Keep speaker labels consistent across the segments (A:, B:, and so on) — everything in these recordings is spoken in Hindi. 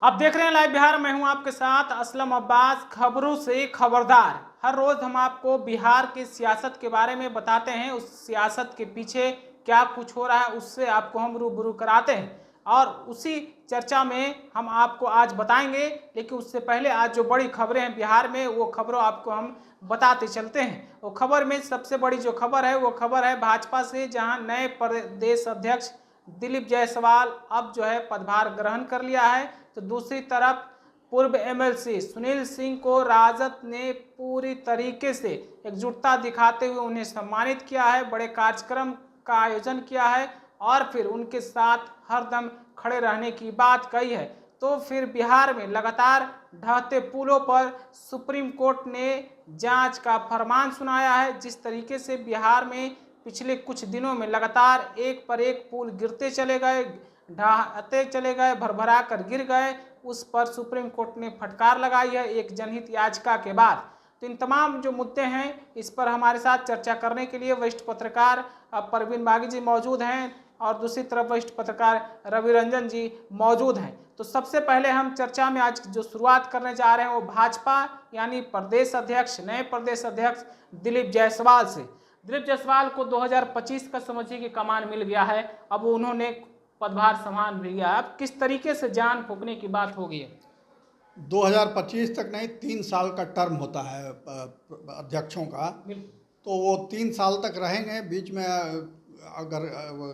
A: आप देख रहे हैं लाइव बिहार। मैं हूं आपके साथ असलम अब्बास। खबरों से खबरदार। हर रोज हम आपको बिहार की सियासत के बारे में बताते हैं, उस सियासत के पीछे क्या कुछ हो रहा है उससे आपको हम रूबरू कराते हैं और उसी चर्चा में हम आपको आज बताएंगे। लेकिन उससे पहले आज जो बड़ी खबरें हैं बिहार में, वो खबरों आपको हम बताते चलते हैं। वो खबर में सबसे बड़ी जो खबर है वो खबर है भाजपा से, जहां नए प्रदेश अध्यक्ष दिलीप जायसवाल अब जो है पदभार ग्रहण कर लिया है। तो दूसरी तरफ पूर्व एमएलसी सुनील सिंह को राजद ने पूरी तरीके से एकजुटता दिखाते हुए उन्हें सम्मानित किया है, बड़े कार्यक्रम का आयोजन किया है और फिर उनके साथ हरदम खड़े रहने की बात कही है। तो फिर बिहार में लगातार ढहते पुलों पर सुप्रीम कोर्ट ने जांच का फरमान सुनाया है। जिस तरीके से बिहार में पिछले कुछ दिनों में लगातार एक पर एक पुल गिरते चले गए, ढहते चले गए, भरभरा कर गिर गए, उस पर सुप्रीम कोर्ट ने फटकार लगाई है एक जनहित याचिका के बाद। तो इन तमाम जो मुद्दे हैं इस पर हमारे साथ चर्चा करने के लिए वरिष्ठ पत्रकार परवीन बागी जी मौजूद हैं और दूसरी तरफ वरिष्ठ पत्रकार रवि रंजन जी मौजूद हैं। तो सबसे पहले हम चर्चा में आज जो शुरुआत करने जा रहे हैं वो भाजपा यानी प्रदेश अध्यक्ष, नए प्रदेश अध्यक्ष दिलीप जायसवाल से। दिलीप जायसवाल को 2025 का समझिए कि कमान मिल गया है, अब उन्होंने पदभार संभाल लिया। अब किस तरीके से जान फूकने की बात होगी?
B: 2025 तक नहीं, 3 साल का टर्म होता है अध्यक्षों का, तो वो 3 साल तक रहेंगे। बीच में अगर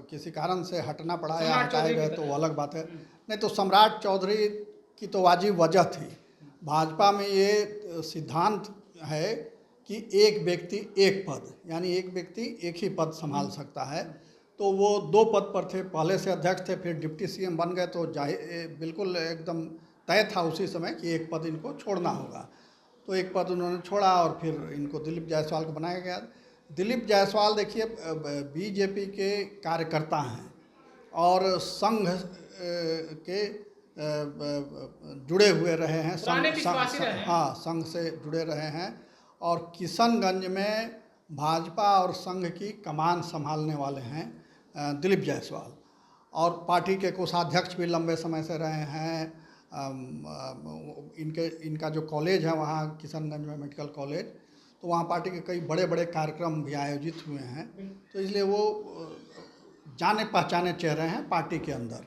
B: किसी कारण से हटना पड़ा या हटाए गए तो वो अलग बात है। नहीं तो सम्राट चौधरी की तो वाजिब वजह थी। भाजपा में ये सिद्धांत है कि एक व्यक्ति एक पद, यानी एक व्यक्ति एक ही पद संभाल सकता है। तो वो 2 पद पर थे, पहले से अध्यक्ष थे, फिर डिप्टी सीएम बन गए, तो जाहिर बिल्कुल एकदम तय था उसी समय कि एक पद इनको छोड़ना होगा। तो एक पद उन्होंने छोड़ा और फिर इनको दिलीप जायसवाल को बनाया गया। दिलीप जायसवाल देखिए बीजेपी के कार्यकर्ता हैं और संघ के जुड़े हुए रहे हैं, संघ से जुड़े रहे हैं और किशनगंज में भाजपा और संघ की कमान संभालने वाले हैं दिलीप जायसवाल। और पार्टी के कोषाध्यक्ष भी लंबे समय से रहे हैं। इनका जो कॉलेज है वहाँ किशनगंज में मेडिकल कॉलेज, तो वहाँ पार्टी के कई बड़े बड़े कार्यक्रम भी आयोजित हुए हैं। तो इसलिए वो जाने पहचाने चेहरे हैं पार्टी के अंदर।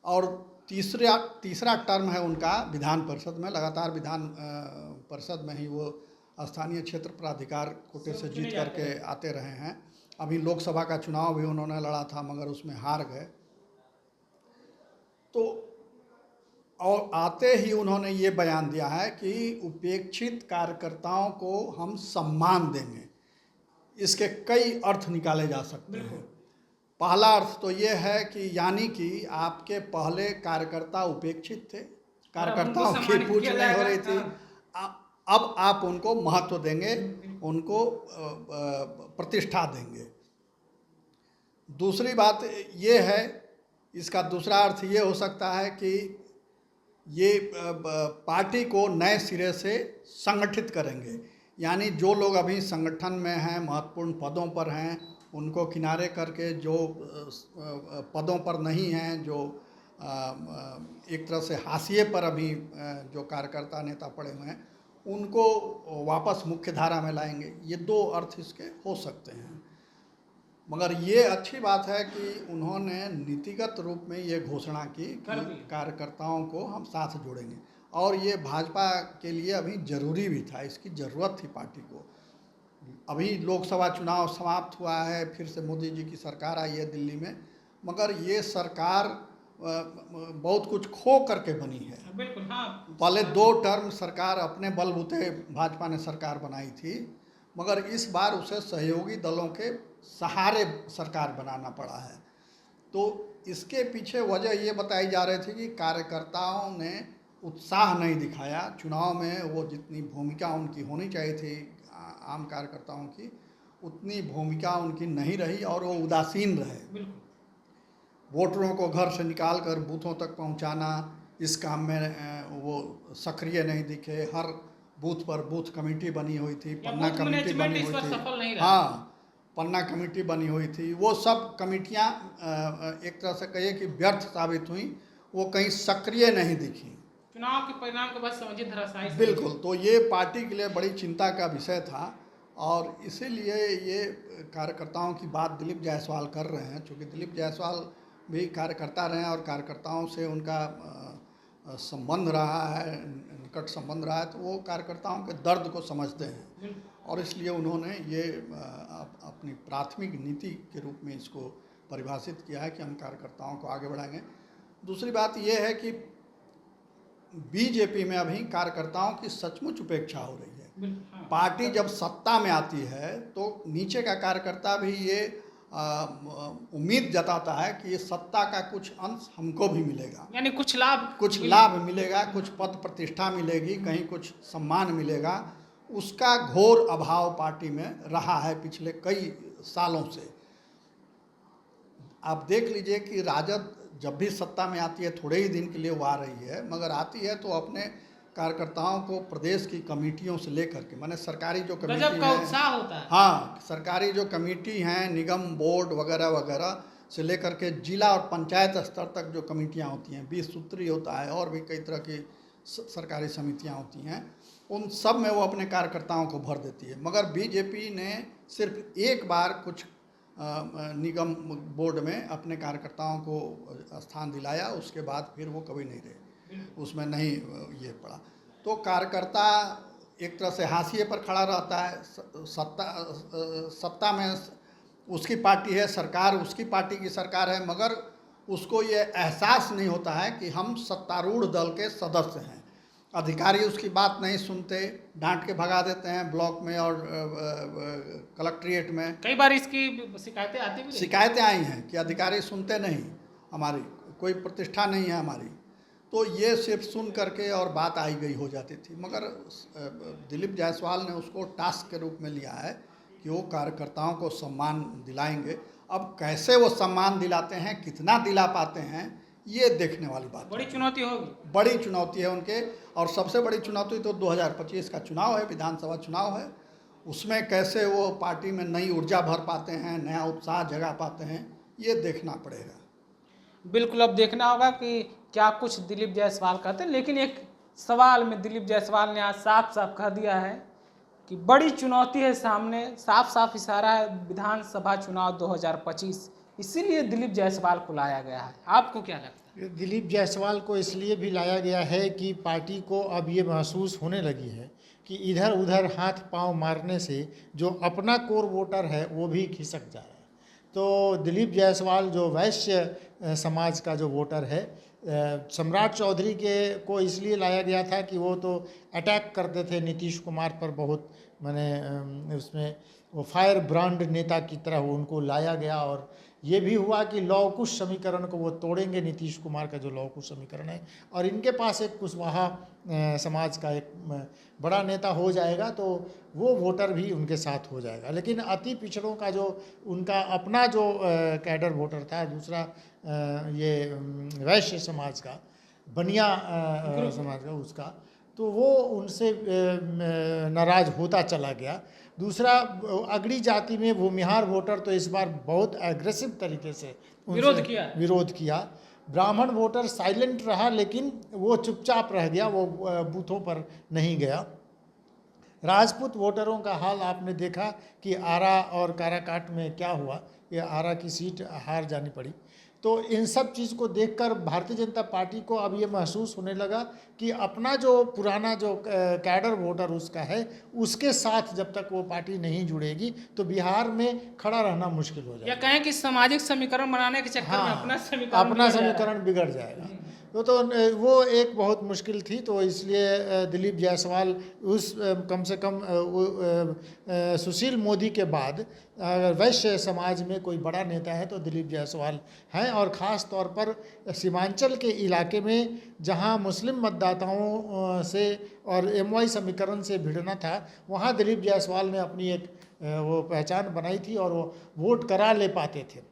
B: और तीसरा टर्म है उनका विधान परिषद में। लगातार विधान परिषद में ही वो स्थानीय क्षेत्र प्राधिकार कोटे से जीत करके आते रहे हैं। अभी लोकसभा का चुनाव भी उन्होंने लड़ा था मगर उसमें हार गए। तो और आते ही उन्होंने ये बयान दिया है कि उपेक्षित कार्यकर्ताओं को हम सम्मान देंगे। इसके कई अर्थ निकाले जा सकते हैं। पहला अर्थ तो ये है कि यानी कि आपके पहले कार्यकर्ता उपेक्षित थे, कार्यकर्ताओं की पूछ नहीं हो रही थी, अब आप उनको महत्व देंगे, उनको प्रतिष्ठा देंगे। दूसरी बात ये है, इसका दूसरा अर्थ ये हो सकता है कि ये पार्टी को नए सिरे से संगठित करेंगे। यानी जो लोग अभी संगठन में हैं, महत्वपूर्ण पदों पर हैं, उनको किनारे करके जो पदों पर नहीं हैं, जो एक तरह से हाशिए पर अभी जो कार्यकर्ता नेता पड़े हुए हैं, उनको वापस मुख्य धारा में लाएंगे। ये 2 अर्थ इसके हो सकते हैं। मगर ये अच्छी बात है कि उन्होंने नीतिगत रूप में ये घोषणा की कि कार्यकर्ताओं को हम साथ जोड़ेंगे। और ये भाजपा के लिए अभी ज़रूरी भी था, इसकी ज़रूरत थी पार्टी को। अभी लोकसभा चुनाव समाप्त हुआ है, फिर से मोदी जी की सरकार आई है दिल्ली में, मगर ये सरकार बहुत कुछ खो करके बनी है।
A: बिल्कुल, हाँ।
B: पहले 2 टर्म सरकार अपने बलबूते भाजपा ने सरकार बनाई थी, मगर इस बार उसे सहयोगी दलों के सहारे सरकार बनाना पड़ा है। तो इसके पीछे वजह ये बताई जा रही थी कि कार्यकर्ताओं ने उत्साह नहीं दिखाया चुनाव में। वो जितनी भूमिका उनकी होनी चाहिए थी आम कार्यकर्ताओं की, उतनी भूमिका उनकी नहीं रही और वो उदासीन रहे। वोटरों को घर से निकाल कर बूथों तक पहुंचाना, इस काम में वो सक्रिय नहीं दिखे। हर बूथ पर बूथ कमेटी बनी हुई थी, पन्ना कमेटी बनी हुई थी, हाँ पन्ना कमेटी बनी हुई थी। वो सब कमेटियाँ एक तरह से कहिए कि व्यर्थ साबित हुई, वो कहीं सक्रिय नहीं दिखी।
A: चुनाव के परिणाम के बाद समझिए धराशायी।
B: बिल्कुल, तो ये पार्टी के लिए बड़ी चिंता का विषय था और इसीलिए ये कार्यकर्ताओं की बात दिलीप जायसवाल कर रहे हैं। चूँकि दिलीप जायसवाल भी कार्यकर्ता रहे हैं और कार्यकर्ताओं से उनका संबंध रहा है, निकट संबंध रहा है, तो वो कार्यकर्ताओं के दर्द को समझते हैं और इसलिए उन्होंने ये अपनी प्राथमिक नीति के रूप में इसको परिभाषित किया है कि हम कार्यकर्ताओं को आगे बढ़ाएंगे। दूसरी बात यह है कि बीजेपी में अभी कार्यकर्ताओं की सचमुच उपेक्षा हो रही है। पार्टी जब सत्ता में आती है तो नीचे का कार्यकर्ता भी ये उम्मीद जताता है कि ये सत्ता का कुछ अंश हमको भी मिलेगा,
A: यानी कुछ लाभ
B: मिलेगा, कुछ पद प्रतिष्ठा मिलेगी, कहीं कुछ सम्मान मिलेगा। उसका घोर अभाव पार्टी में रहा है पिछले कई सालों से। आप देख लीजिए कि राजद जब भी सत्ता में आती है, थोड़े ही दिन के लिए वो आ रही है, मगर आती है तो अपने कार्यकर्ताओं को प्रदेश की कमेटियों से लेकर के, माने सरकारी जो कमेटी
A: गजब का उत्साह होता है।
B: हाँ, सरकारी जो कमेटी हैं, निगम बोर्ड वगैरह वगैरह से लेकर के जिला और पंचायत स्तर तक जो कमेटियां होती हैं, 20 सूत्री होता है और भी कई तरह की सरकारी समितियां होती हैं, उन सब में वो अपने कार्यकर्ताओं को भर देती है। मगर बीजेपी ने सिर्फ एक बार कुछ निगम बोर्ड में अपने कार्यकर्ताओं को स्थान दिलाया, उसके बाद फिर वो कभी नहीं रहे, उसमें नहीं ये पड़ा। तो कार्यकर्ता एक तरह से हाशिए पर खड़ा रहता है। सत्ता में उसकी पार्टी है, सरकार उसकी पार्टी की सरकार है, मगर उसको ये एहसास नहीं होता है कि हम सत्तारूढ़ दल के सदस्य हैं। अधिकारी उसकी बात नहीं सुनते, डांट के भगा देते हैं ब्लॉक में और कलेक्ट्रेट में।
A: कई बार इसकी शिकायतें आती भी,
B: शिकायतें आई हैं कि अधिकारी सुनते नहीं, हमारी कोई प्रतिष्ठा नहीं है हमारी। तो ये सिर्फ सुन करके और बात आई गई हो जाती थी। मगर दिलीप जायसवाल ने उसको टास्क के रूप में लिया है कि वो कार्यकर्ताओं को सम्मान दिलाएंगे। अब कैसे वो सम्मान दिलाते हैं, कितना दिला पाते हैं, ये देखने वाली बात,
A: बड़ी चुनौती होगी।
B: बड़ी चुनौती है उनके। और सबसे बड़ी चुनौती तो 2025 का चुनाव है, विधानसभा चुनाव है। उसमें कैसे वो पार्टी में नई ऊर्जा भर पाते हैं, नया उत्साह जगा पाते हैं, ये देखना पड़ेगा।
A: बिल्कुल, अब देखना होगा कि क्या कुछ दिलीप जायसवाल कहते हैं। लेकिन एक सवाल में दिलीप जायसवाल ने आज साफ साफ कह दिया है कि बड़ी चुनौती है सामने, साफ साफ इशारा है विधानसभा चुनाव 2025, इसीलिए दिलीप जायसवाल को लाया गया है। आपको क्या लगता है?
C: दिलीप जायसवाल को इसलिए भी लाया गया है कि पार्टी को अब ये महसूस होने लगी है कि इधर उधर हाथ पांव मारने से जो अपना कोर वोटर है वो भी खिसक जा रहा है। तो दिलीप जायसवाल जो वैश्य समाज का जो वोटर है, सम्राट चौधरी के को इसलिए लाया गया था कि वो तो अटैक करते थे नीतीश कुमार पर बहुत, माने उसमें वो फायर ब्रांड नेता की तरह उनको लाया गया। और ये भी हुआ कि लौह-कुश समीकरण को वो तोड़ेंगे, नीतीश कुमार का जो लौह-कुश समीकरण है, और इनके पास एक कुशवाहा समाज का एक बड़ा नेता हो जाएगा तो वो वोटर भी उनके साथ हो जाएगा। लेकिन अति पिछड़ों का जो उनका अपना जो कैडर वोटर था, दूसरा ये वैश्य समाज का, बनिया समाज का, उसका तो वो उनसे नाराज होता चला गया। दूसरा अगड़ी जाति में भूमिहार वोटर तो इस बार बहुत एग्रेसिव तरीके से विरोध किया। ब्राह्मण वोटर साइलेंट रहा, लेकिन वो चुपचाप रह गया, वो बूथों पर नहीं गया। राजपूत वोटरों का हाल आपने देखा कि आरा और काराकाट में क्या हुआ, ये आरा की सीट हार जानी पड़ी। तो इन सब चीज़ को देखकर भारतीय जनता पार्टी को अब ये महसूस होने लगा कि अपना जो पुराना जो कैडर वोटर उसका है, उसके साथ जब तक वो पार्टी नहीं जुड़ेगी तो बिहार में खड़ा रहना मुश्किल हो जाएगा।
A: या कहें कि सामाजिक समीकरण बनाने के चक्कर में अपना
C: समीकरण बिगड़ जाएगा। तो वो एक बहुत मुश्किल थी। तो इसलिए दिलीप जायसवाल उस कम से कम सुशील मोदी के बाद अगर वैश्य समाज में कोई बड़ा नेता है तो दिलीप जायसवाल हैं। और ख़ास तौर पर सीमांचल के इलाके में जहां मुस्लिम मतदाताओं से और एमवाई समीकरण से भिड़ना था, वहां दिलीप जायसवाल ने अपनी एक वो पहचान बनाई थी और वो वोट करा ले पाते थे।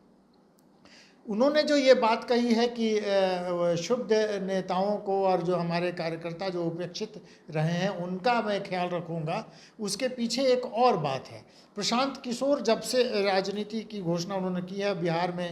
C: उन्होंने जो ये बात कही है कि शुद्ध नेताओं को और जो हमारे कार्यकर्ता जो उपेक्षित रहे हैं उनका मैं ख्याल रखूंगा, उसके पीछे एक और बात है। प्रशांत किशोर जब से राजनीति की घोषणा उन्होंने की है, बिहार में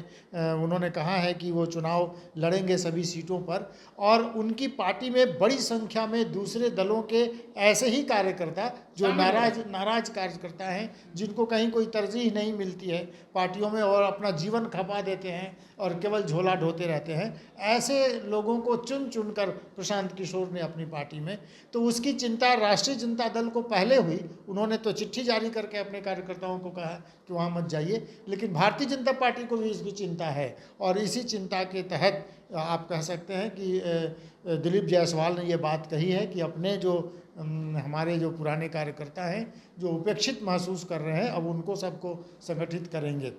C: उन्होंने कहा है कि वो चुनाव लड़ेंगे सभी सीटों पर, और उनकी पार्टी में बड़ी संख्या में दूसरे दलों के ऐसे ही कार्यकर्ता जो नाराज कार्यकर्ता हैं, जिनको कहीं कोई तरजीह नहीं मिलती है पार्टियों में और अपना जीवन खपा देते हैं और केवल झोला ढोते रहते हैं, ऐसे लोगों को चुन चुनकर प्रशांत किशोर ने अपनी पार्टी में, तो उसकी चिंता राष्ट्रीय जनता दल को पहले हुई। उन्होंने तो चिट्ठी जारी करके अपने कार्यकर्ताओं को कहा कि वहाँ मत जाइए, लेकिन भारतीय जनता पार्टी को भी इसकी चिंता है, और इसी चिंता के तहत आप कह सकते हैं कि दिलीप जायसवाल ने ये बात कही है कि अपने जो हमारे जो पुराने कार्यकर्ता हैं जो उपेक्षित महसूस कर रहे हैं, अब उनको सबको संगठित करेंगे।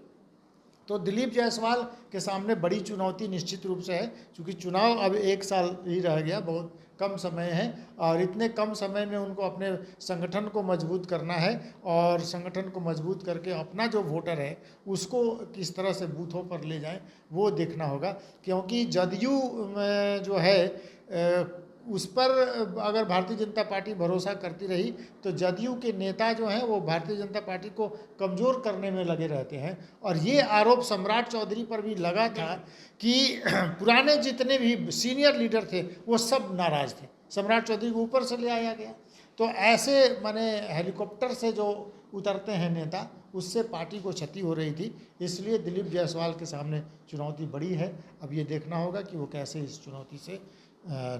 C: तो दिलीप जायसवाल के सामने बड़ी चुनौती निश्चित रूप से है, क्योंकि चुनाव अब 1 साल ही रह गया, बहुत कम समय है, और इतने कम समय में उनको अपने संगठन को मजबूत करना है, और संगठन को मजबूत करके अपना जो वोटर है उसको किस तरह से बूथों पर ले जाएं वो देखना होगा। क्योंकि जदयू में जो है उस पर अगर भारतीय जनता पार्टी भरोसा करती रही तो जदयू के नेता जो हैं वो भारतीय जनता पार्टी को कमज़ोर करने में लगे रहते हैं। और ये आरोप सम्राट चौधरी पर भी लगा था कि पुराने जितने भी सीनियर लीडर थे वो सब नाराज़ थे, सम्राट चौधरी को ऊपर से ले आया गया। तो ऐसे माने हेलीकॉप्टर से जो उतरते हैं नेता, उससे पार्टी को क्षति हो रही थी। इसलिए दिलीप जायसवाल के सामने चुनौती बड़ी है। अब ये देखना होगा कि वो कैसे इस चुनौती से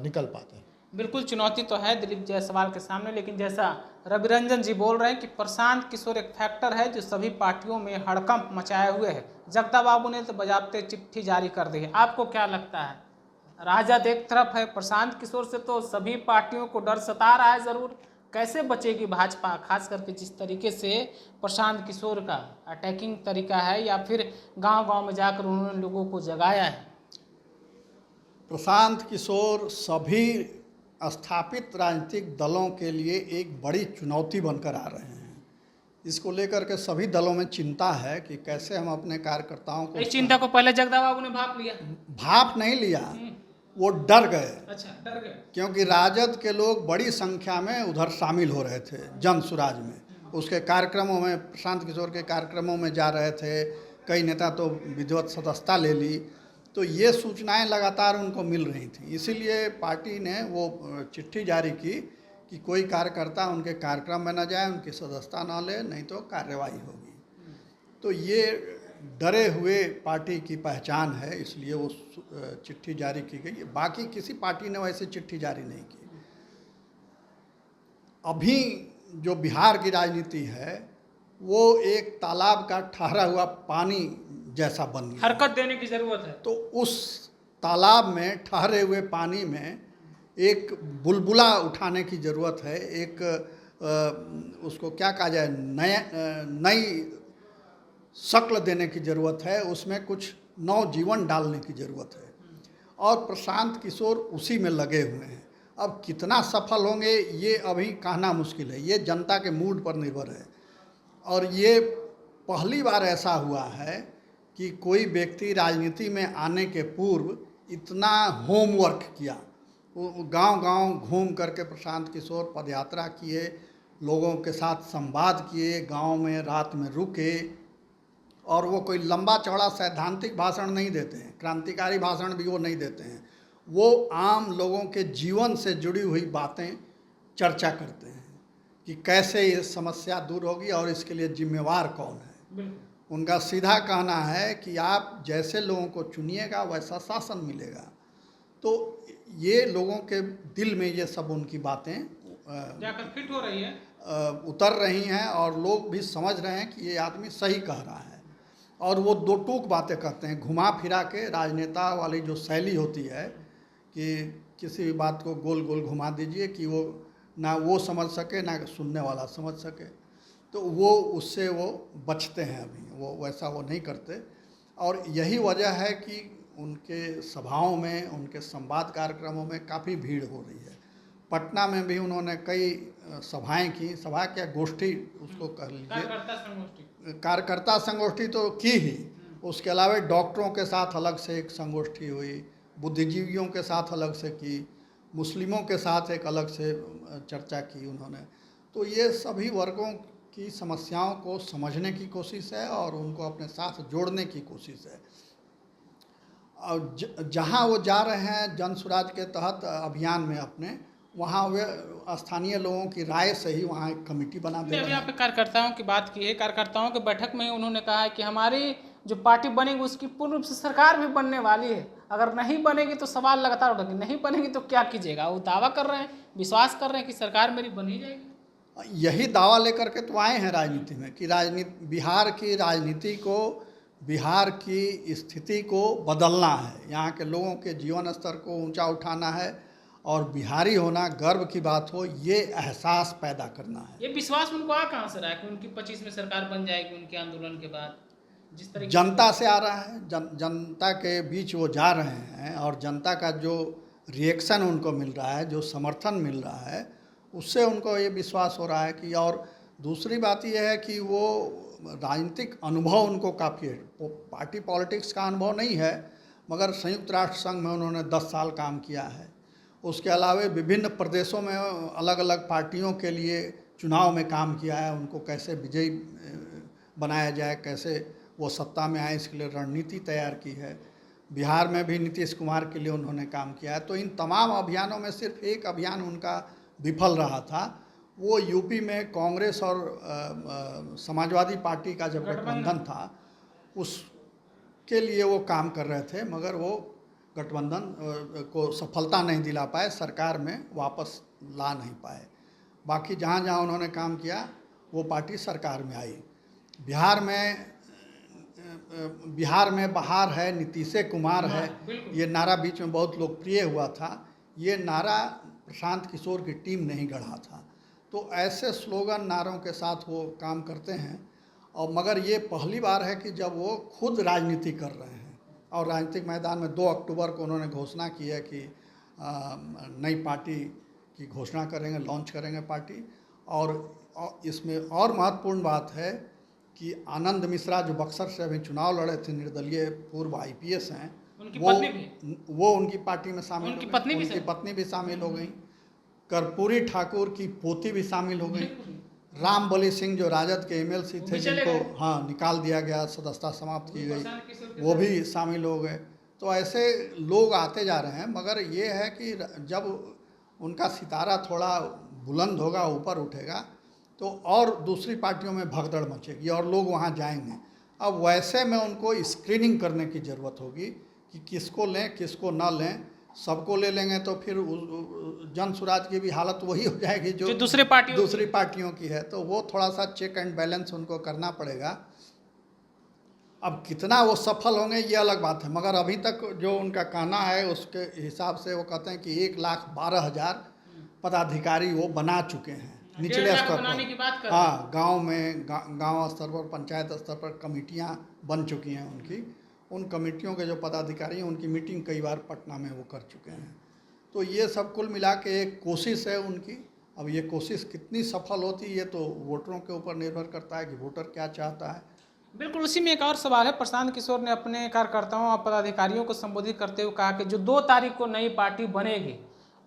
C: निकल पाते हैं।
A: बिल्कुल चुनौती तो है दिलीप जायसवाल के सामने, लेकिन जैसा रवि रंजन जी बोल रहे हैं कि प्रशांत किशोर एक फैक्टर है जो सभी पार्टियों में हड़कंप मचाए हुए है। जगदा बाबू ने तो बजाबते चिट्ठी जारी कर दी है। आपको क्या लगता है? राजद एक तरफ है, प्रशांत किशोर से तो सभी पार्टियों को डर सता रहा है, ज़रूर कैसे बचेगी भाजपा, खास करके जिस तरीके से प्रशांत किशोर का अटैकिंग तरीका है, या फिर गांव-गांव में जाकर उन्होंने लोगों को जगाया है।
B: प्रशांत किशोर सभी स्थापित राजनीतिक दलों के लिए एक बड़ी चुनौती बनकर आ रहे हैं। इसको लेकर के सभी दलों में चिंता है कि कैसे हम अपने कार्यकर्ताओं को,
A: इस चिंता को पहले जगदा बाबू ने भाप लिया?
B: भाप नहीं लिया, वो डर गए।
A: अच्छा, डर गए,
B: क्योंकि राजद के लोग बड़ी संख्या में उधर शामिल हो रहे थे जन सुराज में, उसके कार्यक्रमों में, प्रशांत किशोर के कार्यक्रमों में जा रहे थे। कई नेता तो विधिवत सदस्यता ले ली। तो ये सूचनाएं लगातार उनको मिल रही थी, इसीलिए पार्टी ने वो चिट्ठी जारी की कि कोई कार्यकर्ता उनके कार्यक्रम में न जाए, उनकी सदस्यता न ले, नहीं तो कार्रवाई होगी। तो ये डरे हुए पार्टी की पहचान है, इसलिए वो चिट्ठी जारी की गई। बाकी किसी पार्टी ने वैसे चिट्ठी जारी नहीं की। अभी जो बिहार की राजनीति है वो एक तालाब का ठहरा हुआ पानी जैसा बन गया,
A: हरकत देने की जरूरत है।
B: तो उस तालाब में ठहरे हुए पानी में एक बुलबुला उठाने की ज़रूरत है। एक उसको क्या कहा जाए, नई शक्ल देने की ज़रूरत है, उसमें कुछ नवजीवन डालने की ज़रूरत है। और प्रशांत किशोर उसी में लगे हुए हैं। अब कितना सफल होंगे ये अभी कहना मुश्किल है, ये जनता के मूड पर निर्भर है। और ये पहली बार ऐसा हुआ है कि कोई व्यक्ति राजनीति में आने के पूर्व इतना होमवर्क किया। वो गांव-गांव घूम करके प्रशांत किशोर पदयात्रा किए, लोगों के साथ संवाद किए, गांव में रात में रुके, और वो कोई लंबा चौड़ा सैद्धांतिक भाषण नहीं देते हैं, क्रांतिकारी भाषण भी वो नहीं देते हैं। वो आम लोगों के जीवन से जुड़ी हुई बातें चर्चा करते हैं कि कैसे ये समस्या दूर होगी और इसके लिए जिम्मेवार कौन है। उनका सीधा कहना है कि आप जैसे लोगों को चुनिएगा वैसा शासन मिलेगा। तो ये लोगों के दिल में ये सब उनकी बातें
A: जाकर फिट हो रही है,
B: उतर रही हैं, और लोग भी समझ रहे हैं कि ये आदमी सही कह रहा है। और वो दो टूक बातें कहते हैं, घुमा फिरा के, राजनेता वाली जो शैली होती है कि किसी भी बात को गोल गोल घुमा दीजिए कि वो ना वो समझ सके ना सुनने वाला समझ सके, तो वो उससे वो बचते हैं। अभी वो वैसा वो नहीं करते। और यही वजह है कि उनके सभाओं में, उनके संवाद कार्यक्रमों में काफ़ी भीड़ हो रही है। पटना में भी उन्होंने कई सभाएं की, सभा क्या गोष्ठी उसको कह लीजिए, कार्यकर्ता संगोष्ठी तो की ही, उसके अलावा डॉक्टरों के साथ अलग से एक संगोष्ठी हुई, बुद्धिजीवियों के साथ अलग से की, मुस्लिमों के साथ एक अलग से चर्चा की उन्होंने। तो ये सभी वर्गों की समस्याओं को समझने की कोशिश है और उनको अपने साथ जोड़ने की कोशिश है। और जहाँ वो जा रहे हैं जन सुराज के तहत अभियान में अपने, वहाँ वे स्थानीय लोगों की राय से ही वहाँ एक कमेटी बना दे
A: अभी
B: रहे
A: यहाँ
B: हैं।
A: पे कार्यकर्ताओं की बात की है। कार्यकर्ताओं की बैठक में उन्होंने कहा है कि हमारी जो पार्टी बनेगी उसकी पूर्ण रूप से सरकार भी बनने वाली है, अगर नहीं बनेगी तो सवाल लगातार उठेंगे, नहीं बनेगी तो क्या कीजिएगा। वो दावा कर रहे हैं, विश्वास कर रहे हैं कि सरकार मेरी बन ही जाएगी।
B: यही दावा लेकर के तो आए हैं राजनीति में कि बिहार की राजनीति को, बिहार की स्थिति को बदलना है, यहाँ के लोगों के जीवन स्तर को ऊंचा उठाना है और बिहारी होना गर्व की बात हो, ये एहसास पैदा करना है।
A: ये विश्वास उनको आ कहाँ से रहा है कि उनकी 25 में सरकार बन जाएगी उनके आंदोलन के बाद? जिस तरह
B: जनता से आ रहा है, जनता के बीच वो जा रहे हैं और जनता का जो रिएक्शन उनको मिल रहा है, जो समर्थन मिल रहा है, उससे उनको ये विश्वास हो रहा है कि। और दूसरी बात यह है कि वो राजनीतिक अनुभव उनको काफ़ी है। पार्टी पॉलिटिक्स का अनुभव नहीं है, मगर संयुक्त राष्ट्र संघ में उन्होंने 10 साल काम किया है। उसके अलावा विभिन्न प्रदेशों में अलग अलग पार्टियों के लिए चुनाव में काम किया है, उनको कैसे विजयी बनाया जाए, कैसे वो सत्ता में आए, इसके लिए रणनीति तैयार की है। बिहार में भी नीतीश कुमार के लिए उन्होंने काम किया है। तो इन तमाम अभियानों में सिर्फ एक अभियान उनका विफल रहा था, वो यूपी में कांग्रेस और समाजवादी पार्टी का जब गठबंधन था उसके लिए वो काम कर रहे थे, मगर वो गठबंधन को सफलता नहीं दिला पाए, सरकार में वापस ला नहीं पाए। बाकी जहाँ जहाँ उन्होंने काम किया वो पार्टी सरकार में आई। बिहार में बहार है, नीतीश कुमार है, ये नारा बीच में बहुत लोकप्रिय हुआ था। ये नारा प्रशांत किशोर की टीम नहीं गढ़ा था। तो ऐसे स्लोगन नारों के साथ वो काम करते हैं। और मगर ये पहली बार है कि जब वो खुद राजनीति कर रहे हैं और राजनीतिक मैदान में 2 अक्टूबर को उन्होंने घोषणा की है कि नई पार्टी की घोषणा करेंगे, लॉन्च करेंगे पार्टी। और इसमें और महत्वपूर्ण बात है कि आनंद मिश्रा जो बक्सर से अभी चुनाव लड़े थे, निर्दलीय पूर्व IPS हैं, वो उनकी पार्टी में शामिल, उनकी पत्नी भी शामिल हो गई। कर्पूरी ठाकुर की पोती भी शामिल हो गई। राम बली सिंह जो राजद के MLC थे, जिनको निकाल दिया गया, सदस्यता समाप्त की गई, वो भी शामिल हो गए। तो ऐसे लोग आते जा रहे हैं, मगर ये है कि जब उनका सितारा थोड़ा बुलंद होगा, ऊपर उठेगा, तो और दूसरी पार्टियों में भगदड़ मचेगी और लोग वहाँ जाएंगे। अब वैसे में उनको स्क्रीनिंग करने की ज़रूरत होगी कि किसको लें, किसको ना लें। सबको ले लेंगे तो फिर जन सुराज की भी हालत वही हो जाएगी जो दूसरी पार्टियों की है। तो वो थोड़ा सा चेक एंड बैलेंस उनको करना पड़ेगा। अब कितना वो सफल होंगे ये अलग बात है, मगर अभी तक जो उनका कहना है उसके हिसाब से वो कहते हैं कि 1,12,000 पदाधिकारी वो बना चुके हैं निचले स्तर पर। हाँ, गांव में गांव स्तर पर, पंचायत स्तर पर कमेटियां बन चुकी हैं उनकी। उन कमेटियों के जो पदाधिकारी हैं उनकी मीटिंग कई बार पटना में वो कर चुके हैं। तो ये सब कुल मिला के एक कोशिश है उनकी। अब ये कोशिश कितनी सफल होती है ये तो वोटरों के ऊपर निर्भर करता है कि वोटर क्या चाहता है।
A: बिल्कुल, उसी में एक और सवाल है। प्रशांत किशोर ने अपने कार्यकर्ताओं और पदाधिकारियों को संबोधित करते हुए कहा कि जो 2 तारीख को नई पार्टी बनेगी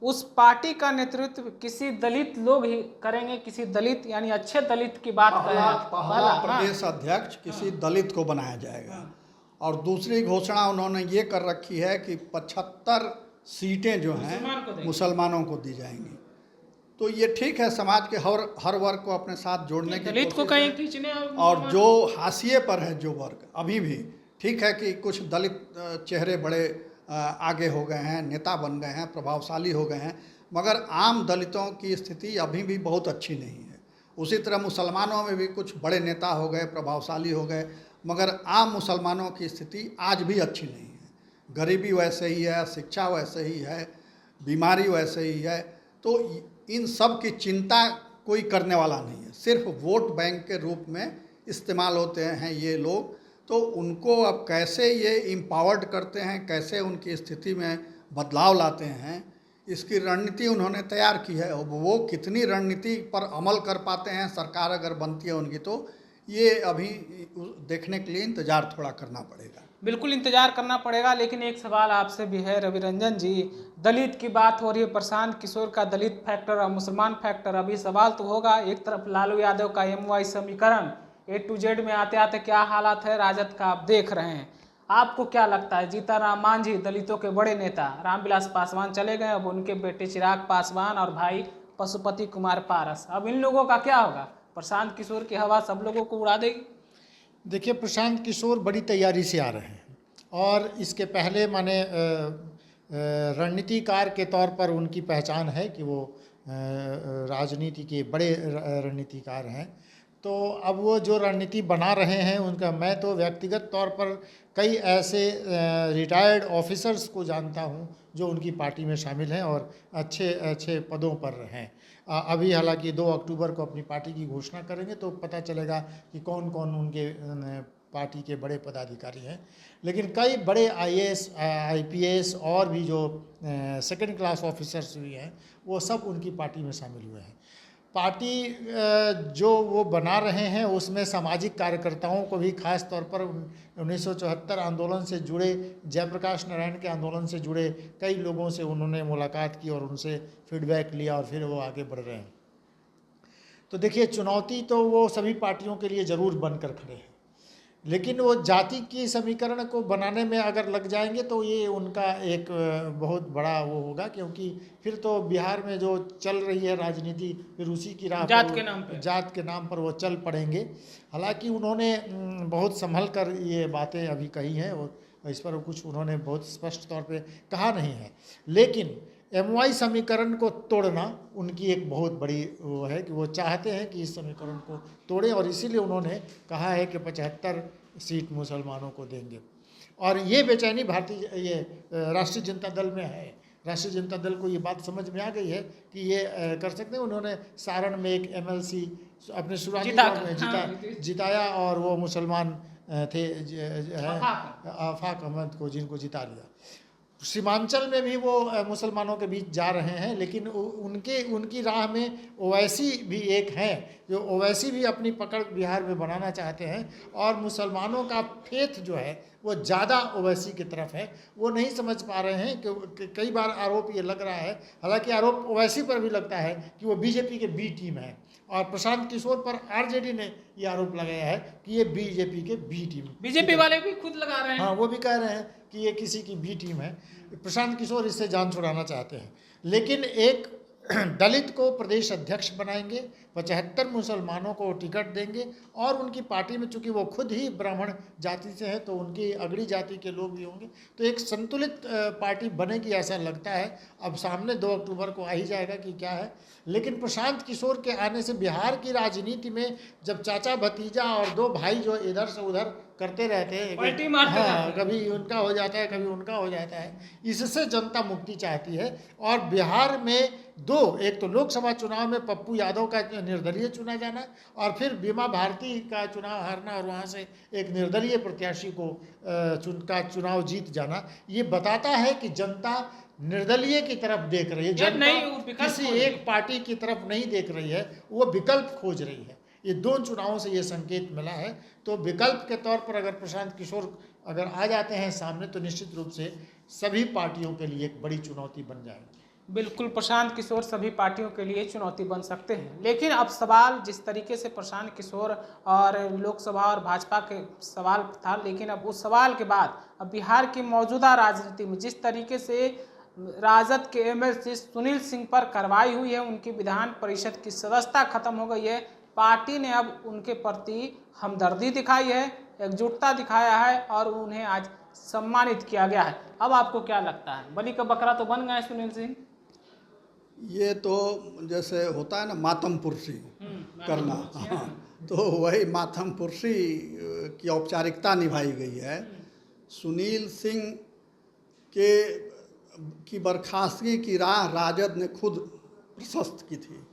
A: उस पार्टी का नेतृत्व किसी दलित लोग ही करेंगे, किसी दलित यानी अच्छे दलित की बात करेंगे।
B: पहला प्रदेश अध्यक्ष किसी दलित को बनाया जाएगा। और दूसरी घोषणा उन्होंने ये कर रखी है कि 75 सीटें जो हैं मुसलमानों को दी जाएंगी। तो ये ठीक है, समाज के हर वर्ग को अपने साथ जोड़ने की
A: दलित को कहीं खींचने
B: और जो हाशिए पर है जो वर्ग अभी भी, ठीक है कि कुछ दलित चेहरे बड़े आगे हो गए हैं, नेता बन गए हैं, प्रभावशाली हो गए हैं, मगर आम दलितों की स्थिति अभी भी बहुत अच्छी नहीं है। उसी तरह मुसलमानों में भी कुछ बड़े नेता हो गए, प्रभावशाली हो गए, मगर आम मुसलमानों की स्थिति आज भी अच्छी नहीं है। गरीबी वैसे ही है, शिक्षा वैसे ही है, बीमारी वैसे ही है। तो इन सब की चिंता कोई करने वाला नहीं है, सिर्फ वोट बैंक के रूप में इस्तेमाल होते हैं ये लोग। तो उनको अब कैसे ये एम्पावर्ड करते हैं, कैसे उनकी स्थिति में बदलाव लाते हैं, इसकी रणनीति उन्होंने तैयार की है। अब वो कितनी रणनीति पर अमल कर पाते हैं, सरकार अगर बनती है उनकी, तो ये अभी देखने के लिए इंतज़ार थोड़ा करना पड़ेगा।
A: बिल्कुल इंतजार करना पड़ेगा। लेकिन एक सवाल आपसे भी है रवि रंजन जी, दलित की बात हो रही है, प्रशांत किशोर का दलित फैक्टर और मुसलमान फैक्टर, अभी सवाल तो होगा। एक तरफ लालू यादव का MY समीकरण A to Z में आते आते क्या हालात है राजद का आप देख रहे हैं। आपको क्या लगता है, जीताराम मांझी दलितों के बड़े नेता रामविलास पासवान चले गए, अब उनके बेटे चिराग पासवान और भाई पशुपति कुमार पारस, अब इन लोगों का क्या होगा? प्रशांत किशोर की हवा सब लोगों को उड़ा देगी।
C: देखिए, प्रशांत किशोर बड़ी तैयारी से आ रहे हैं और इसके पहले माने रणनीतिकार के तौर पर उनकी पहचान है कि वो राजनीति के बड़े रणनीतिकार हैं। तो अब वो जो रणनीति बना रहे हैं उनका, मैं तो व्यक्तिगत तौर पर कई ऐसे रिटायर्ड ऑफिसर्स को जानता हूं जो उनकी पार्टी में शामिल हैं और अच्छे अच्छे पदों पर हैं। अभी हालांकि 2 अक्टूबर को अपनी पार्टी की घोषणा करेंगे तो पता चलेगा कि कौन कौन उनके पार्टी के बड़े पदाधिकारी हैं। लेकिन कई बड़े IAS IPS और भी जो सेकंड क्लास ऑफिसर्स भी हैं वो सब उनकी पार्टी में शामिल हुए हैं। पार्टी जो वो बना रहे हैं उसमें सामाजिक कार्यकर्ताओं को भी खास तौर पर 1974 आंदोलन से जुड़े, जयप्रकाश नारायण के आंदोलन से जुड़े कई लोगों से उन्होंने मुलाकात की और उनसे फीडबैक लिया और फिर वो आगे बढ़ रहे हैं। तो देखिए, चुनौती तो वो सभी पार्टियों के लिए ज़रूर बनकर खड़े हैं, लेकिन वो जाति की समीकरण को बनाने में अगर लग जाएंगे तो ये उनका एक बहुत बड़ा वो होगा, क्योंकि फिर तो बिहार में जो चल रही है राजनीति फिर उसी की राह
A: जात
C: के नाम पर वो चल पड़ेंगे। हालांकि उन्होंने बहुत संभल कर ये बातें अभी कही हैं और इस पर कुछ उन्होंने बहुत स्पष्ट तौर पे कहा नहीं है, लेकिन MY समीकरण को तोड़ना उनकी एक बहुत बड़ी वो है कि वो चाहते हैं कि इस समीकरण को तोड़ें और इसीलिए उन्होंने कहा है कि 75 सीट मुसलमानों को देंगे। और ये बेचैनी राष्ट्रीय जनता दल में है। राष्ट्रीय जनता दल को ये बात समझ में आ गई है कि ये कर सकते हैं। उन्होंने सारण में एक MLC अपने शुरुआती दौर में जिताया और वो मुसलमान थे आफाक अहमद को, जिनको जिता लिया। सीमांचल में भी वो मुसलमानों के बीच जा रहे हैं, लेकिन उनकी राह में ओवैसी भी एक हैं जो ओवैसी भी अपनी पकड़ बिहार में बनाना चाहते हैं और मुसलमानों का फेथ जो है वो ज़्यादा ओवैसी की तरफ है। वो नहीं समझ पा रहे हैं कि कई बार आरोप ये लग रहा है, हालांकि आरोप ओवैसी पर भी लगता है कि वो BJP के B टीम है और प्रशांत किशोर पर RJD ने ये आरोप लगाया है कि ये BJP के B टीम।
A: BJP वाले भी खुद लगा रहे हैं।
C: हाँ, वो भी कह रहे हैं कि ये किसी की B टीम है। प्रशांत किशोर इससे जान छुड़ाना चाहते हैं, लेकिन एक दलित को प्रदेश अध्यक्ष बनाएंगे, 75 मुसलमानों को टिकट देंगे और उनकी पार्टी में चूंकि वो खुद ही ब्राह्मण जाति से हैं तो उनकी अगड़ी जाति के लोग भी होंगे, तो एक संतुलित पार्टी बनेगी ऐसा लगता है। अब सामने 2 अक्टूबर को आ ही जाएगा कि क्या है। लेकिन प्रशांत किशोर के आने से बिहार की राजनीति में जब चाचा भतीजा और 2 भाई जो इधर से उधर करते रहते हैं, हाँ, कभी उनका हो जाता है कभी उनका हो जाता है, इससे जनता मुक्ति चाहती है। और बिहार में एक तो लोकसभा चुनाव में पप्पू यादव का निर्दलीय चुना जाना और फिर बीमा भारती का चुनाव हारना और वहाँ से एक निर्दलीय प्रत्याशी को चुनाव जीत जाना, ये बताता है कि जनता निर्दलीय की तरफ देख रही है, जनता किसी एक पार्टी की तरफ नहीं देख रही है, वो विकल्प खोज रही है। ये 2 चुनावों से ये संकेत मिला है। तो विकल्प के तौर पर अगर प्रशांत किशोर अगर आ जाते हैं सामने तो निश्चित रूप से सभी पार्टियों के लिए एक बड़ी चुनौती बन जाएगी।
A: बिल्कुल, प्रशांत किशोर सभी पार्टियों के लिए चुनौती बन सकते हैं। लेकिन अब सवाल जिस तरीके से प्रशांत किशोर और लोकसभा और भाजपा के सवाल था, लेकिन अब उस सवाल के बाद अब बिहार की मौजूदा राजनीति में जिस तरीके से राजद के MLC सुनील सिंह पर कार्रवाई हुई है, उनकी विधान परिषद की सदस्यता खत्म हो गई है, पार्टी ने अब उनके प्रति हमदर्दी दिखाई है, एकजुटता दिखाया है और उन्हें आज सम्मानित किया गया है। अब आपको क्या लगता है, बलि का बकरा तो बन गए सुनील सिंह?
B: ये तो जैसे होता है ना मातम पुरसी करना, हाँ, तो वही मातम पुरसी की औपचारिकता निभाई गई है। सुनील सिंह की बर्खास्तगी की राह राजद ने खुद प्रशस्त की थी।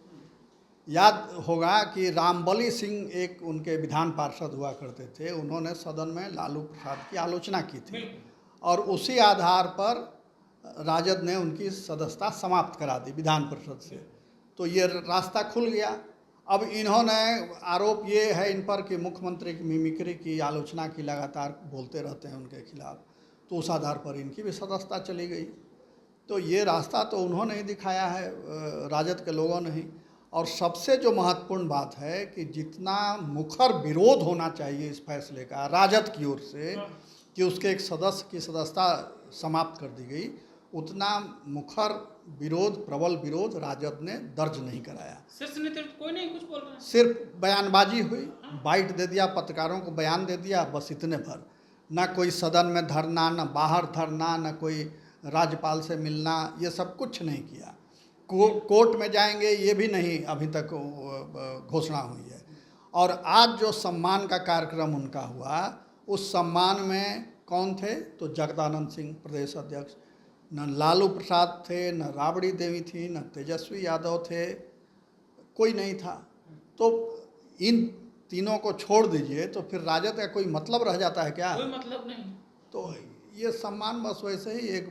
B: याद होगा कि रामबली सिंह एक उनके विधान पार्षद हुआ करते थे, उन्होंने सदन में लालू प्रसाद की आलोचना की थी और उसी आधार पर राजद ने उनकी सदस्यता समाप्त करा दी विधान परिषद से। तो ये रास्ता खुल गया। अब इन्होंने आरोप ये है इन पर कि मुख्यमंत्री की मिमिक्री की आलोचना की, लगातार बोलते रहते हैं उनके खिलाफ, तो उस आधार पर इनकी भी सदस्यता चली गई। तो ये रास्ता तो उन्होंने ही दिखाया है, राजद के लोगों ने ही। और सबसे जो महत्वपूर्ण बात है कि जितना मुखर विरोध होना चाहिए इस फैसले का राजद की ओर से कि उसके एक सदस्य की सदस्यता समाप्त कर दी गई, उतना मुखर विरोध, प्रबल विरोध राजद ने दर्ज नहीं कराया।
A: शीर्ष नेतृत्व कोई नहीं कुछ बोल रहा है,
B: सिर्फ बयानबाजी हुई, बाइट दे दिया, पत्रकारों को बयान दे दिया, बस इतने भर। ना कोई सदन में धरना, ना बाहर धरना, ना कोई राज्यपाल से मिलना, ये सब कुछ नहीं किया। कोर्ट में जाएंगे ये भी नहीं अभी तक घोषणा हुई है। और आज जो सम्मान का कार्यक्रम उनका हुआ, उस सम्मान में कौन थे? तो जगदानंद सिंह प्रदेश अध्यक्ष, न लालू प्रसाद थे, न राबड़ी देवी थी, न तेजस्वी यादव थे, कोई नहीं था। तो इन तीनों को छोड़ दीजिए तो फिर राजद का कोई मतलब रह जाता है क्या?
A: कोई मतलब नहीं।
B: तो ये सम्मान बस वैसे ही एक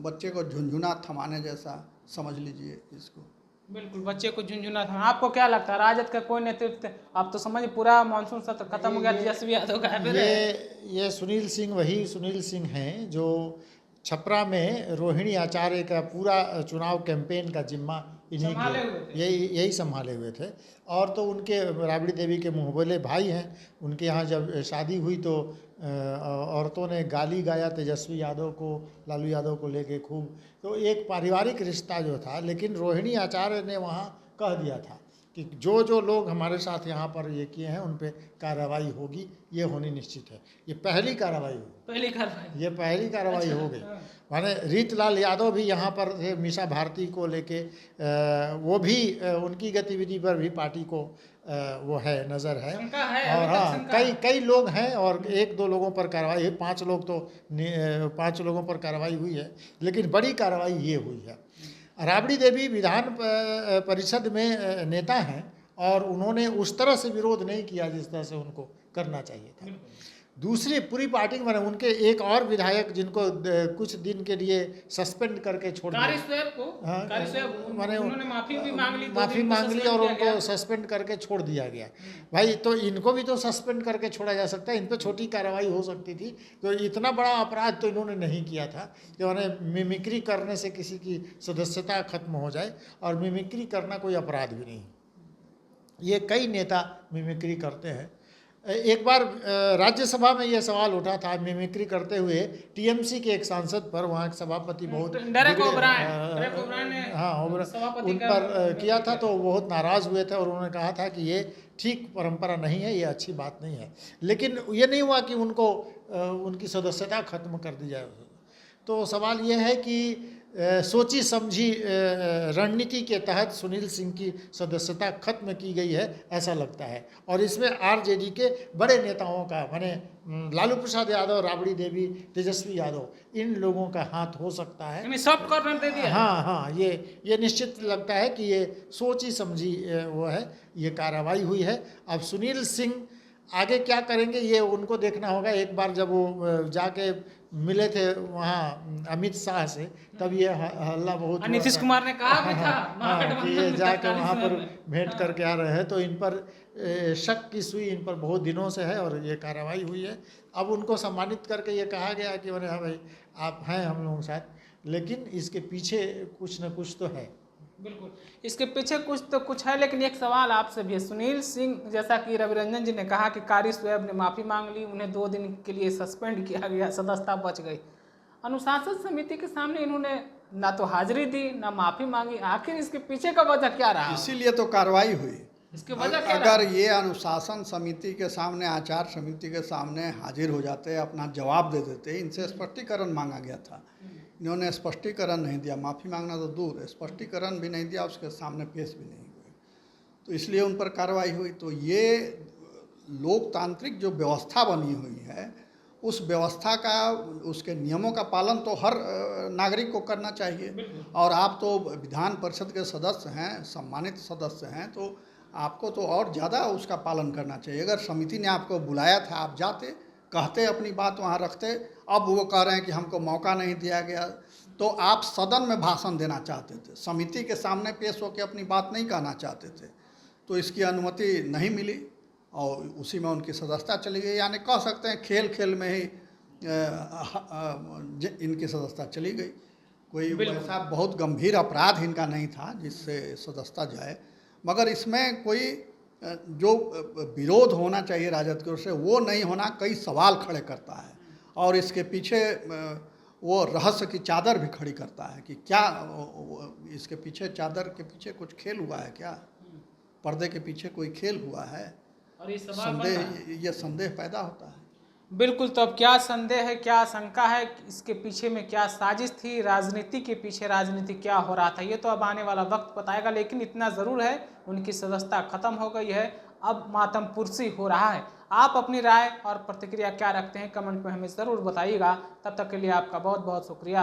B: बच्चे को झुंझुना थमाने जैसा समझ लीजिए इसको।
A: बिल्कुल, बच्चे को झुंझुना था। आपको क्या लगता है राजद का कोई नेतृत्व? आप तो समझ पूरा मानसून सत्र खत्म हो गया, तेजस्वी यादव गायब है।
C: ये सुनील सिंह वही सुनील सिंह हैं जो छपरा में रोहिणी आचार्य का पूरा चुनाव कैंपेन का जिम्मा इन्हीं के यही संभाले हुए थे। और तो उनके राबड़ी देवी के मुंहबोले भाई हैं। उनके यहाँ जब शादी हुई तो औरतों ने गाली गाया तेजस्वी यादव को, लालू यादव को लेके खूब। तो एक पारिवारिक रिश्ता जो था, लेकिन रोहिणी आचार्य ने वहाँ कह दिया था कि जो जो लोग हमारे साथ यहाँ पर ये किए हैं उन पे कार्रवाई होगी, ये होनी निश्चित है। ये पहली कार्रवाई होगी, ये पहली कार्रवाई हो गई। माने रीतलाल यादव भी यहाँ पर थे, मीसा भारती को लेके, वो भी उनकी गतिविधि पर भी पार्टी को वो है, नज़र है। और हाँ, कई लोग हैं और एक दो लोगों पर कार्रवाई है, 5 लोग तो 5 लोगों पर कार्रवाई हुई है, लेकिन बड़ी कार्रवाई ये हुई है। राबड़ी देवी विधान परिषद में नेता हैं और उन्होंने उस तरह से विरोध नहीं किया जिस तरह से उनको करना चाहिए था। दूसरी पूरी पार्टी में उनके एक और विधायक जिनको कुछ दिन के लिए सस्पेंड करके छोड़ दिया, माने माफ़ी मांग ली और उनको सस्पेंड करके छोड़ दिया गया। भाई तो इनको भी तो सस्पेंड करके छोड़ा जा सकता है, इन पर छोटी कार्रवाई हो सकती थी। तो इतना बड़ा अपराध तो इन्होंने नहीं किया था कि उन्हें मिमिक्री करने से किसी की सदस्यता खत्म हो जाए, और मिमिक्री करना कोई अपराध भी नहीं। ये कई नेता मिमिक्री करते हैं। एक बार राज्यसभा में यह सवाल उठा था मिमिक्री करते हुए टीएमसी के एक सांसद पर, वहाँ के सभापति बहुत उन पर किया था, तो बहुत नाराज़ हुए थे और उन्होंने कहा था कि ये ठीक परंपरा नहीं है, ये अच्छी बात नहीं है। लेकिन ये नहीं हुआ कि उनको उनकी सदस्यता खत्म कर दी जाए। तो सवाल ये है कि सोची समझी रणनीति के तहत सुनील सिंह की सदस्यता खत्म की गई है, ऐसा लगता है। और इसमें आरजेडी के बड़े नेताओं का, माने लालू प्रसाद यादव, राबड़ी देवी, तेजस्वी यादव, इन लोगों का हाथ हो सकता है।
A: सब करने दे दिया।
C: हाँ, ये निश्चित लगता है कि ये सोची समझी वो है, ये कार्रवाई हुई है। अब सुनील सिंह आगे क्या करेंगे ये उनको देखना होगा। एक बार जब वो जाके मिले थे वहाँ अमित शाह से, तब ये हल्ला बहुत,
A: नीतीश कुमार ने कहा भी था
C: कि ये जाके वहाँ पर भेंट करके आ रहे हैं। तो इन पर शक की सुई इन पर बहुत दिनों से है और ये कार्रवाई हुई है। अब उनको सम्मानित करके ये कहा गया कि हाँ भाई आप हैं हम लोगों के साथ, लेकिन इसके पीछे कुछ न कुछ तो है।
A: बिल्कुल, इसके पीछे कुछ है। लेकिन एक सवाल आपसे भी है, सुनील सिंह, जैसा कि रवि रंजन जी ने कहा कि कारी स्वैब ने माफ़ी मांग ली, उन्हें 2 दिन के लिए सस्पेंड किया गया, सदस्यता बच गई। अनुशासन समिति के सामने इन्होंने ना तो हाजिरी दी, ना माफ़ी मांगी। आखिर इसके पीछे का वजह क्या रहा?
B: इसीलिए तो कार्रवाई हुई।
A: इसके वजह क्या
B: अगर ये अनुशासन समिति के सामने, आचार समिति के सामने हाजिर हो जाते, अपना जवाब दे देते, इनसे स्पष्टीकरण मांगा गया था, इन्होंने स्पष्टीकरण नहीं दिया। माफ़ी मांगना तो दूर, स्पष्टीकरण भी नहीं दिया, उसके सामने पेश भी नहीं हुए, तो इसलिए उन पर कार्रवाई हुई। तो ये लोकतांत्रिक जो व्यवस्था बनी हुई है, उस व्यवस्था का, उसके नियमों का पालन तो हर नागरिक को करना चाहिए। और आप तो विधान परिषद के सदस्य हैं, सम्मानित सदस्य हैं, तो आपको तो और ज़्यादा उसका पालन करना चाहिए। अगर समिति ने आपको बुलाया था, आप जाते, कहते, अपनी बात वहाँ रखते। अब वो कह रहे हैं कि हमको मौका नहीं दिया गया, तो आप सदन में भाषण देना चाहते थे, समिति के सामने पेश होकर अपनी बात नहीं कहना चाहते थे। तो इसकी अनुमति नहीं मिली और उसी में उनकी सदस्यता चली गई। यानी कह सकते हैं खेल खेल में ही इनकी सदस्यता चली गई। कोई वैसा बहुत गंभीर अपराध इनका नहीं था जिससे सदस्यता जाए, मगर इसमें कोई जो विरोध होना चाहिए राजद की ओर से वो नहीं होना कई सवाल खड़े करता है, और इसके पीछे वो रहस्य की चादर भी खड़ी करता है कि क्या इसके पीछे, चादर के पीछे कुछ खेल हुआ है क्या, पर्दे के पीछे कोई खेल हुआ है,
A: और ये
B: संदेह पैदा होता है।
A: बिल्कुल। तो अब क्या संदेह है, क्या आशंका है, इसके पीछे में क्या साजिश थी, राजनीति के पीछे राजनीति क्या हो रहा था, ये तो अब आने वाला वक्त बताएगा। लेकिन इतना ज़रूर है उनकी सदस्यता खत्म हो गई है, अब मातम पुरसी हो रहा है। आप अपनी राय और प्रतिक्रिया क्या रखते हैं कमेंट में हमें ज़रूर बताइएगा। तब तक के लिए आपका बहुत बहुत शुक्रिया।